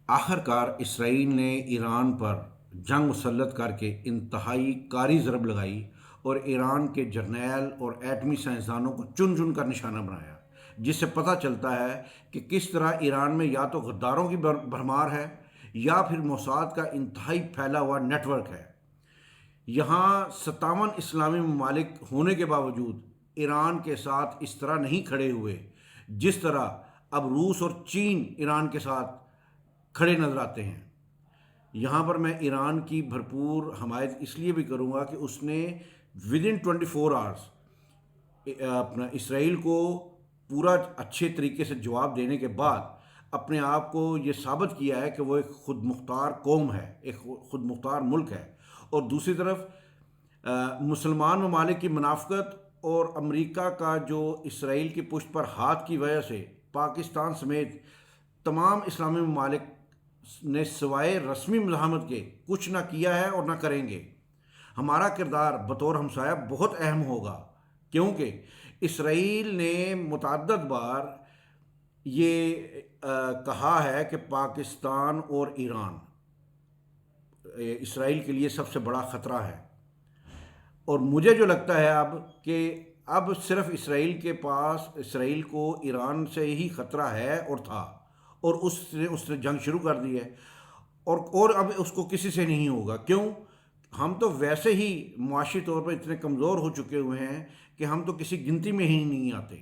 آخرکار اسرائیل نے ایران پر جنگ مسلط کر کے انتہائی کاری ضرب لگائی اور ایران کے جرنیل اور ایٹمی سائنسدانوں کو چن چن کر نشانہ بنایا، جس سے پتہ چلتا ہے کہ کس طرح ایران میں یا تو غداروں کی بھرمار ہے یا پھر موساد کا انتہائی پھیلا ہوا نیٹ ورک ہے۔ یہاں 57 اسلامی ممالک ہونے کے باوجود ایران کے ساتھ اس طرح نہیں کھڑے ہوئے جس طرح اب روس اور چین ایران کے ساتھ کھڑے نظر آتے ہیں۔ یہاں پر میں ایران کی بھرپور حمایت اس لیے بھی کروں گا کہ اس نے ود ان 24 آورس اپنا اسرائیل کو پورا اچھے طریقے سے جواب دینے کے بعد اپنے آپ کو یہ ثابت کیا ہے کہ وہ ایک خود مختار قوم ہے، ایک خود مختار ملک ہے۔ اور دوسری طرف مسلمان ممالک کی منافقت اور امریکہ کا جو اسرائیل کی پشت پر ہاتھ کی وجہ سے پاکستان سمیت تمام اسلامی ممالک نے سوائے رسمی مزاحمت کے کچھ نہ کیا ہے اور نہ کریں گے۔ ہمارا کردار بطور ہمسایہ بہت اہم ہوگا، کیونکہ اسرائیل نے متعدد بار یہ کہا ہے کہ پاکستان اور ایران اسرائیل کے لیے سب سے بڑا خطرہ ہے۔ اور مجھے جو لگتا ہے کہ اب صرف اسرائیل کے پاس اسرائیل کو ایران سے ہی خطرہ ہے اور تھا، اور اس نے جنگ شروع کر دی ہے، اور اب اس کو کسی سے نہیں ہوگا۔ کیوں؟ ہم تو ویسے ہی معاشی طور پر اتنے کمزور ہو چکے ہوئے ہیں کہ ہم تو کسی گنتی میں ہی نہیں آتے۔